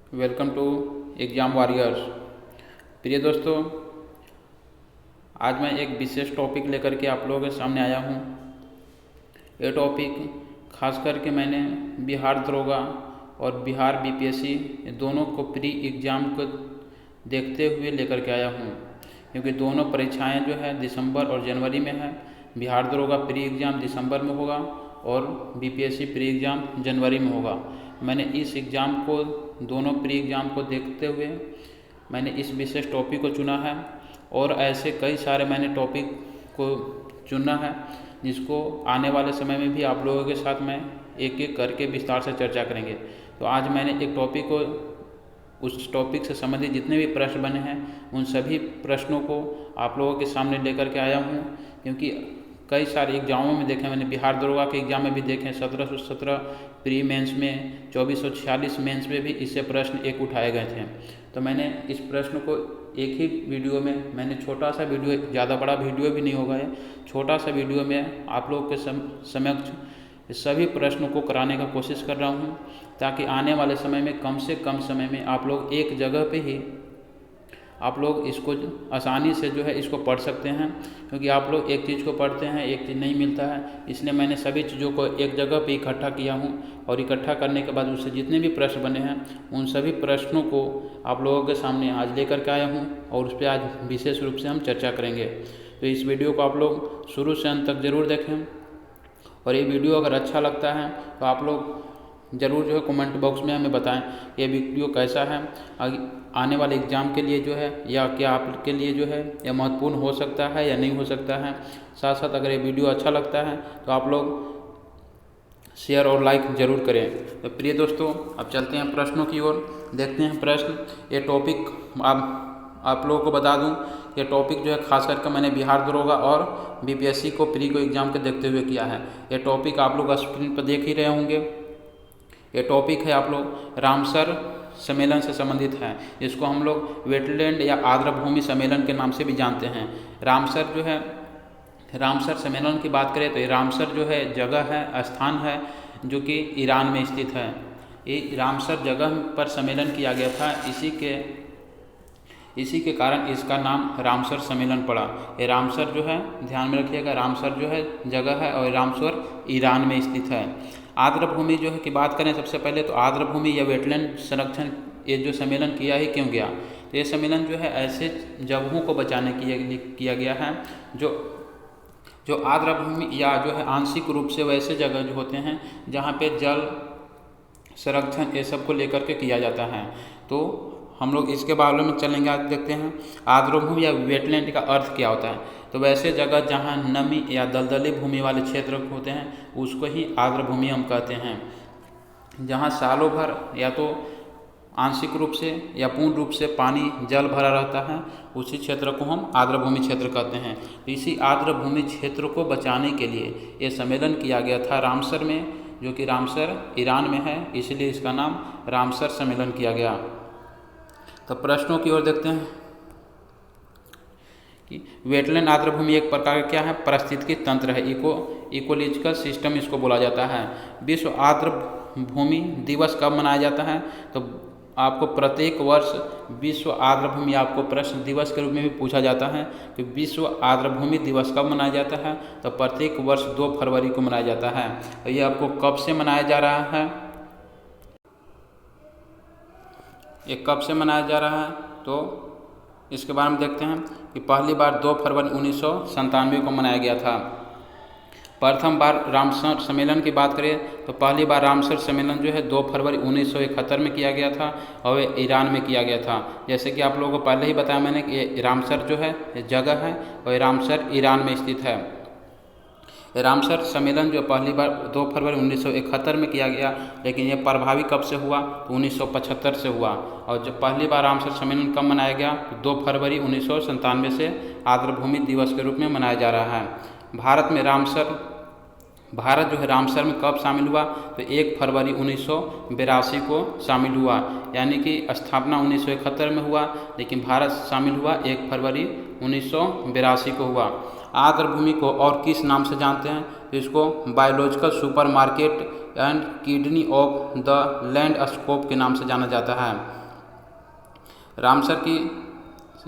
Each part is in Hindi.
Welcome to exam warriors. प्रिय दोस्तों, आज मैं एक विशेष टॉपिक लेकर के आप लोगों के सामने आया हूँ। ये टॉपिक खास करके मैंने बिहार दरोगा और बिहार बीपीएससी दोनों को प्री एग्ज़ाम को देखते हुए लेकर के आया हूँ, क्योंकि दोनों परीक्षाएं जो है दिसंबर और जनवरी में है। बिहार दरोगा प्री एग्ज़ाम दिसंबर में होगा और बीपीएससी प्री एग्ज़ाम जनवरी में होगा। मैंने इस एग्ज़ाम को दोनों प्री एग्ज़ाम को देखते हुए मैंने इस विशेष टॉपिक को चुना है, और ऐसे कई सारे मैंने टॉपिक को चुना है जिसको आने वाले समय में भी आप लोगों के साथ मैं एक एक करके विस्तार से चर्चा करेंगे। तो आज मैंने एक टॉपिक को, उस टॉपिक से संबंधित जितने भी प्रश्न बने हैं उन सभी प्रश्नों को आप लोगों के सामने लेकर के आया हूँ, क्योंकि कई सारे एग्जामों में देखे मैंने। बिहार दरोगा के एग्ज़ाम में भी देखे 1717 प्री मेंस में, 2446 मेंस में भी इससे प्रश्न एक उठाए गए थे। तो मैंने इस प्रश्न को एक ही वीडियो में, मैंने छोटा सा वीडियो, ज़्यादा बड़ा वीडियो भी नहीं होगा ये, छोटा सा वीडियो में आप लोगों के समक्ष सभी प्रश्नों को कराने का कोशिश कर रहा हूँ, ताकि आने वाले समय में कम से कम समय में आप लोग एक जगह पे ही आप लोग इसको आसानी से जो है इसको पढ़ सकते हैं। क्योंकि आप लोग एक चीज़ को पढ़ते हैं, एक चीज़ नहीं मिलता है, इसलिए मैंने सभी चीज़ों को एक जगह पे इकट्ठा किया हूँ, और इकट्ठा करने के बाद उससे जितने भी प्रश्न बने हैं उन सभी प्रश्नों को आप लोगों के सामने आज लेकर के आया हूँ, और उस पर आज विशेष रूप से हम चर्चा करेंगे। तो इस वीडियो को आप लोग शुरू से अंत तक ज़रूर देखें, और ये वीडियो अगर अच्छा लगता है तो आप लोग ज़रूर जो है कमेंट बॉक्स में हमें बताएं ये वीडियो कैसा है, आने वाले एग्ज़ाम के लिए जो है, या क्या आपके लिए जो है यह महत्वपूर्ण हो सकता है या नहीं हो सकता है। साथ साथ अगर ये वीडियो अच्छा लगता है तो आप लोग शेयर और लाइक ज़रूर करें। तो प्रिय दोस्तों, अब चलते हैं प्रश्नों की ओर, देखते हैं प्रश्न। ये टॉपिक आप लोगों को बता दूं, ये टॉपिक जो है खास करके मैंने बिहार दरोगा और बीपीएससी को प्री को एग्ज़ाम के देखते हुए किया है। ये टॉपिक आप लोग स्क्रीन पर देख ही रहे होंगे। ये टॉपिक है आप लोग रामसर सम्मेलन से संबंधित है। इसको हम लोग वेटलैंड या आर्द्रभूमि सम्मेलन के नाम से भी जानते हैं। रामसर जो है, रामसर सम्मेलन की बात करें तो ये रामसर जो है जगह है, स्थान है जो कि ईरान में स्थित है। ये रामसर जगह पर सम्मेलन किया गया था, इसी के कारण इसका नाम रामसर सम्मेलन पड़ा। ये रामसर जो है, ध्यान में रखिएगा, रामसर जो है जगह है और रामसर ईरान में स्थित है। आर्द्रभूमि जो है की बात करें सबसे पहले, तो आर्द्रभूमि या वेटलैंड संरक्षण ये जो सम्मेलन किया ही क्यों गया, तो ये सम्मेलन जो है ऐसे जगहों को बचाने के लिए किया गया है जो आर्द्रभूमि या जो है आंशिक रूप से वैसे जगह जो होते हैं जहाँ पे जल संरक्षण ये सब को लेकर के किया जाता है। तो हम लोग इसके बारे में चलेंगे, आज देखते हैं आर्द्रभूमि या वेटलैंड का अर्थ क्या होता है। तो वैसे जगह जहाँ नमी या दलदली भूमि वाले क्षेत्र होते हैं उसको ही आर्द्रभूमि हम कहते हैं। जहाँ सालों भर या तो आंशिक रूप से या पूर्ण रूप से पानी जल भरा रहता है, उसी क्षेत्र को हम आर्द्रभूमि क्षेत्र कहते हैं। तो इसी आर्द्रभूमि क्षेत्र को बचाने के लिए ये सम्मेलन किया गया था रामसर में, जो कि रामसर ईरान में है, इसलिए इसका नाम रामसर सम्मेलन किया गया। तो प्रश्नों की ओर देखते हैं कि वेटलैंड आर्द्रभूमि एक प्रकार का क्या है, पारिस्थितिकी तंत्र है, इकोलॉजिकल सिस्टम इसको बोला जाता है। विश्व आर्द्रभूमि दिवस कब मनाया जाता है, तो आपको प्रत्येक वर्ष विश्व आर्द्रभूमि, आपको प्रश्न दिवस के रूप में भी पूछा जाता है कि विश्व आर्द्रभूमि दिवस कब मनाया जाता है, तो प्रत्येक वर्ष 2 फरवरी को मनाया जाता है। तो ये आपको कब से मनाया जा रहा है, ये कब से मनाया जा रहा है, तो इसके बारे में देखते हैं कि पहली बार 2 फरवरी 1997 को मनाया गया था। प्रथम बार रामसर सम्मेलन की बात करें तो पहली बार रामसर सम्मेलन जो है 2 फरवरी 1971 में किया गया था, और ईरान में किया गया था। जैसे कि आप लोगों को पहले ही बताया मैंने कि ये रामसर जो है ये जगह है, और रामसर ईरान में स्थित है। रामसर सम्मेलन जो पहली बार 2 फरवरी 1971 में किया गया, लेकिन यह प्रभावी कब से हुआ, तो 1975 से हुआ। और जब पहली बार रामसर सम्मेलन कब मनाया गया, 2 फरवरी 1997 से आर्द्रभूमि दिवस के रूप में मनाया जा रहा है। भारत जो है रामसर में कब शामिल हुआ, तो 1 फरवरी 1982 को शामिल हुआ। यानी कि स्थापना 1971 में हुआ, लेकिन भारत शामिल हुआ 1 फरवरी 1982 को हुआ। आर्द्रभूमि को और किस नाम से जानते हैं, तो इसको biological supermarket and kidney of the landscape के नाम से जाना जाता है।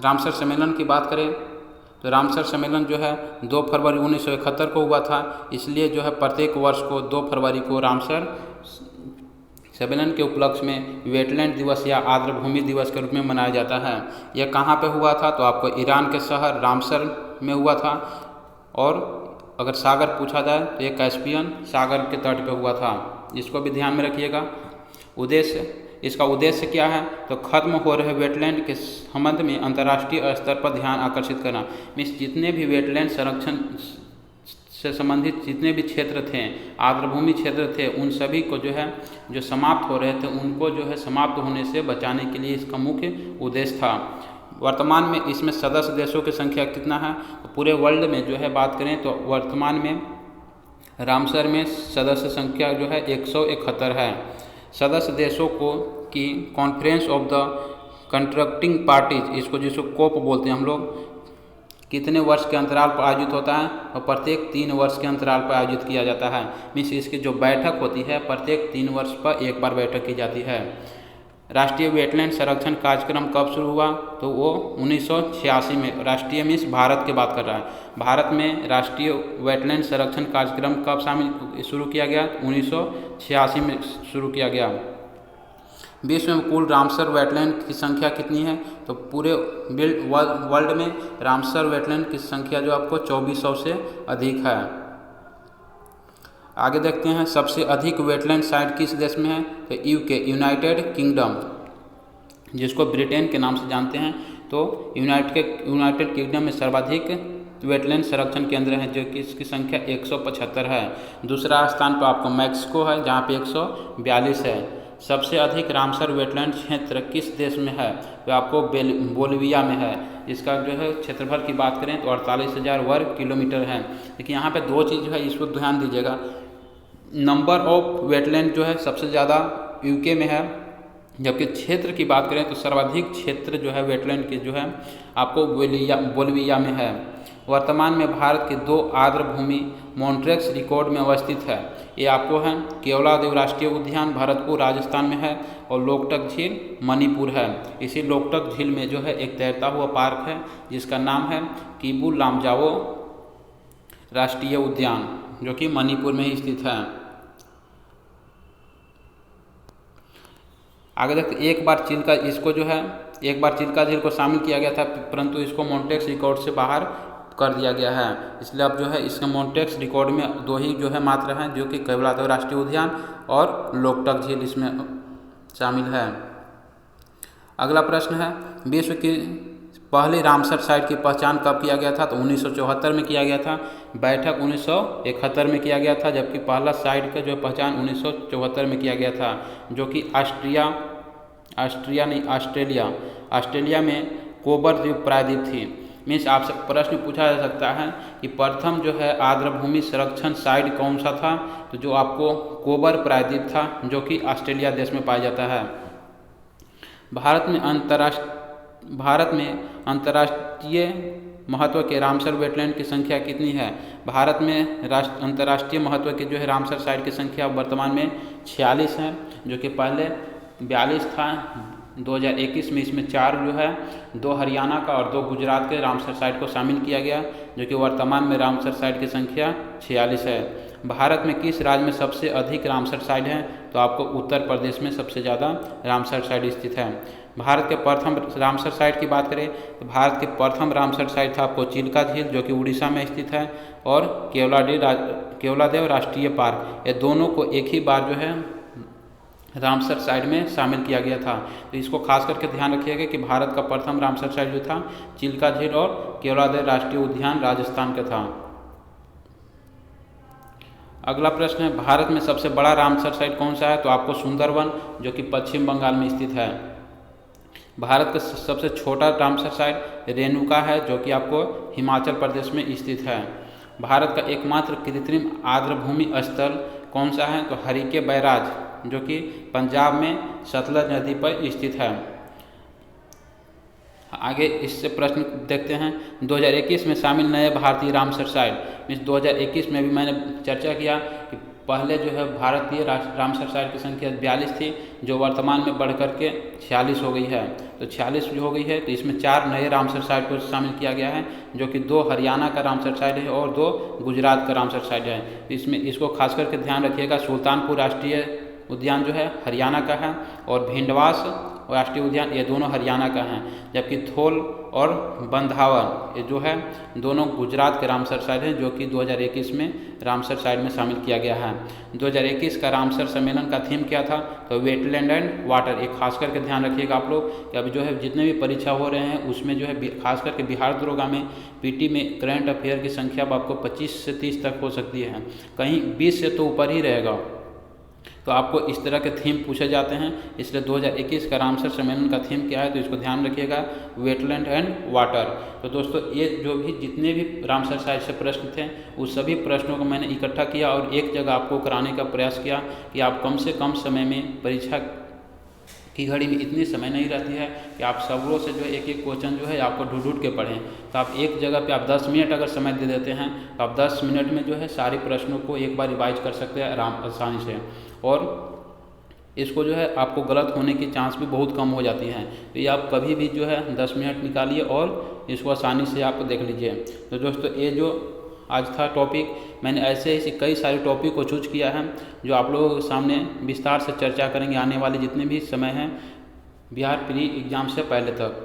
रामसर सम्मेलन की बात करें तो रामसर सम्मेलन जो है 2 फरवरी 1971 को हुआ था। इसलिए जो है प्रत्येक वर्ष को 2 फरवरी को रामसर सम्मेलन के उपलक्ष्य में वेटलैंड दिवस या आर्द्रभूमि दिवस के रूप में मनाया जाता है। यह कहाँ पे हुआ था तो आपको ईरान के शहर रामसर में हुआ था। और अगर सागर पूछा जाए तो ये कैस्पियन सागर के तट पे हुआ था। इसको भी ध्यान में रखिएगा। इसका उद्देश्य क्या है तो खत्म हो रहे वेटलैंड के संबंध में अंतर्राष्ट्रीय स्तर पर ध्यान आकर्षित करना। मीन्स जितने भी वेटलैंड संरक्षण से संबंधित जितने भी क्षेत्र थे, आर्द्रभूमि क्षेत्र थे, उन सभी को जो है जो समाप्त हो रहे थे उनको जो है समाप्त होने से बचाने के लिए इसका मुख्य उद्देश्य था। वर्तमान में इसमें सदस्य देशों की संख्या कितना है तो पूरे वर्ल्ड में जो है बात करें तो वर्तमान में रामसर में सदस्य संख्या जो है 171 है। सदस्य देशों को की conference of the contracting parties, जिसको कोप बोलते हैं हम लोग, कितने वर्ष के अंतराल पर आयोजित होता है और प्रत्येक 3 वर्ष के अंतराल पर आयोजित किया जाता है। मीन्स इसकी जो बैठक होती है प्रत्येक 3 वर्ष पर एक बार बैठक की जाती है। राष्ट्रीय वेटलैंड संरक्षण कार्यक्रम कब शुरू हुआ तो वो 1986 में। राष्ट्रीय मीन्स भारत की बात कर रहा है। भारत में राष्ट्रीय वेटलैंड संरक्षण कार्यक्रम कब शुरू किया गया 1986 में शुरू किया गया। विश्व में कुल रामसर वेटलैंड की संख्या कितनी है तो पूरे वर्ल्ड में रामसर वेटलैंड की संख्या जो आपको 2400 से अधिक है। आगे देखते हैं सबसे अधिक वेटलैंड साइट किस देश में है तो यूके, यूनाइटेड किंगडम, जिसको ब्रिटेन के नाम से जानते हैं। तो यूनाइटेड किंगडम में सर्वाधिक वेटलैंड संरक्षण केंद्र हैं जो कि इसकी संख्या 175 है। दूसरा स्थान पर आपको मैक्सिको है जहाँ पे 142 है। सबसे अधिक रामसर वेटलैंड क्षेत्र किस देश में है तो आपको बोलिविया में है। इसका जो है क्षेत्रफल की बात करें तो 48,000 वर्ग किलोमीटर है। लेकिन यहाँ पे 2 चीज़ जो है इसको ध्यान दीजिएगा। नंबर ऑफ वेटलैंड जो है सबसे ज़्यादा यूके में है, जबकि क्षेत्र की बात करें तो सर्वाधिक क्षेत्र जो है वेटलैंड के जो है आपको बोलिविया में है। वर्तमान में भारत के 2 आर्द्रभूमि मॉन्ट्रेक्स रिकॉर्ड में अवस्थित है। ये आपको है केवलादेव राष्ट्रीय उद्यान भरतपुर राजस्थान में है और लोकटक झील मणिपुर है। इसी लोकटक झील में जो है एक तैरता हुआ पार्क है जिसका नाम है किबू लामजाओ राष्ट्रीय उद्यान जो कि मणिपुर में ही स्थित है। आगे देखते एक बार चिल्का झील को शामिल किया गया था परंतु इसको मॉन्ट्रेक्स रिकॉर्ड से बाहर कर दिया गया है। इसलिए अब जो है इसका मॉन्ट्रेक्स रिकॉर्ड में 2 ही जो है मात्र हैं जो कि केवलादेव राष्ट्रीय उद्यान और लोकटक झील इसमें शामिल है। अगला प्रश्न है विश्व की पहली रामसर साइट की पहचान कब किया गया था तो 1974 में किया गया था। बैठक 1971 में किया गया था, जबकि पहला साइट का जो पहचान 1974 में किया गया था जो कि ऑस्ट्रेलिया में कोबर द्वीप प्रायद्वीप थी। मीन्स आपसे प्रश्न पूछा जा सकता है कि प्रथम जो है आर्द्रभूमि संरक्षण साइट कौन सा था तो जो आपको कोबर प्रायद्वीप था जो कि ऑस्ट्रेलिया देश में पाया जाता है। भारत में अंतर्राष्ट्रीय महत्व के रामसर वेटलैंड की संख्या कितनी है। भारत में अंतर्राष्ट्रीय महत्व के जो है रामसर साइट की संख्या वर्तमान में 46 है जो कि पहले 42 था। 2021 में इसमें 4 जो है 2 हरियाणा का और 2 गुजरात के रामसर साइट को शामिल किया गया जो कि वर्तमान में रामसर साइट की संख्या 46 है। भारत में किस राज्य में सबसे अधिक रामसर साइट है तो आपको उत्तर प्रदेश में सबसे ज़्यादा रामसर साइट स्थित है। भारत के प्रथम रामसर साइट की बात करें तो भारत के प्रथम रामसर साइट था आपको चिल्का झील जो कि उड़ीसा में स्थित है और केवलादेव राष्ट्रीय पार्क। ये दोनों को एक ही बार जो है रामसर साइट में शामिल किया गया था। तो इसको खास करके ध्यान रखिएगा कि भारत का प्रथम रामसर साइट जो था चिल्का झील और केवलादेव राष्ट्रीय उद्यान राजस्थान का था। अगला प्रश्न है भारत में सबसे बड़ा रामसर साइट कौन सा है तो आपको सुंदरवन जो कि पश्चिम बंगाल में स्थित है। भारत का सबसे छोटा रामसर साइट रेणुका है जो कि आपको हिमाचल प्रदेश में स्थित है। भारत का एकमात्र कृत्रिम आर्द्रभूमि स्थल कौन सा है तो हरिके बैराज जो कि पंजाब में सतलज नदी पर स्थित है। आगे इससे प्रश्न देखते हैं 2021 में शामिल नए भारतीय रामसर साइट। इस 2021 में भी मैंने चर्चा किया कि पहले जो है भारतीय रामसर साइट की संख्या 42 थी, जो वर्तमान में बढ़ कर के 46 हो गई है। तो 46 जो हो गई है, तो इसमें 4 नए रामसर साइट को शामिल किया गया है, जो कि 2 हरियाणा का रामसर साइट है और 2 गुजरात का रामसर साइट है। इसमें इसको खास करके ध्यान रखिएगा, सुल्तानपुर राष्ट्रीय उद्यान जो है हरियाणा का है और भिंडवास राष्ट्रीय उद्यान ये दोनों हरियाणा का हैं, जबकि थोल और बंधावन ये जो है दोनों गुजरात के रामसर साइट हैं, जो कि 2021 में रामसर साइट में शामिल किया गया है। 2021 का रामसर सम्मेलन का थीम क्या था? तो वेटलैंड एंड वाटर। एक खास करके ध्यान रखिएगा आप लोग कि अभी जो है जितने भी परीक्षा हो रहे हैं उसमें जो है खास करके बिहार दरोगा में पीटी में करंट अफेयर की संख्या आपको 25 से 30 तक हो सकती है, कहीं 20 से तो ऊपर ही रहेगा। तो आपको इस तरह के थीम पूछे जाते हैं, इसलिए 2021 का रामसर सम्मेलन का थीम क्या है तो इसको ध्यान रखिएगा, वेटलैंड एंड वाटर। तो दोस्तों ये जो भी जितने भी रामसर साइट से प्रश्न थे उस सभी प्रश्नों को मैंने इकट्ठा किया और एक जगह आपको कराने का प्रयास किया कि आप कम से कम समय में परीक्षा की घड़ी में इतनी समय नहीं रहती है कि आप सबरों से जो है एक एक क्वेश्चन जो है आपको ढूंढ के पढ़ें। तो आप एक जगह पे आप 10 मिनट अगर समय दे देते हैं तो आप 10 मिनट में जो है सारे प्रश्नों को एक बार रिवाइज कर सकते हैं आसानी से, और इसको जो है आपको गलत होने की चांस भी बहुत कम हो जाती हैं। तो ये आप कभी भी जो है 10 मिनट निकालिए और इसको आसानी से आप देख लीजिए। तो दोस्तों ये जो आज था टॉपिक, मैंने ऐसे ही कई सारे टॉपिक को चूज किया है जो आप लोगों के सामने विस्तार से चर्चा करेंगे आने वाले जितने भी समय हैं बिहार प्री एग्ज़ाम से पहले तक।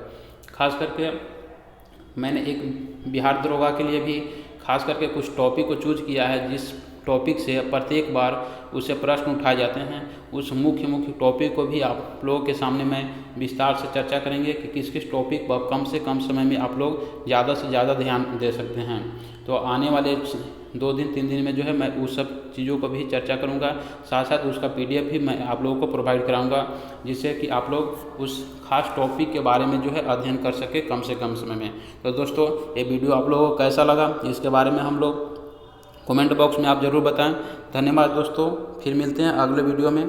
खास करके मैंने एक बिहार दरोगा के लिए भी खास करके कुछ टॉपिक को चूज किया है, जिस टॉपिक से प्रत्येक बार उससे प्रश्न उठाए जाते हैं। उस मुख्य टॉपिक को भी आप लोगों के सामने मैं विस्तार से चर्चा करेंगे कि किस किस टॉपिक पर कम से कम समय में आप लोग ज़्यादा से ज़्यादा ध्यान दे सकते हैं। तो आने वाले 2 दिन 3 दिन में जो है मैं उस सब चीज़ों को भी चर्चा करूंगा, साथ साथ उसका PDF भी मैं आप लोगों को प्रोवाइड कराऊंगा, जिससे कि आप लोग उस खास टॉपिक के बारे में जो है अध्ययन कर सके कम से कम समय में। तो दोस्तों ये वीडियो आप लोगों को कैसा लगा इसके बारे में हम लोग कमेंट बॉक्स में आप ज़रूर बताएं। धन्यवाद दोस्तों, फिर मिलते हैं अगले वीडियो में।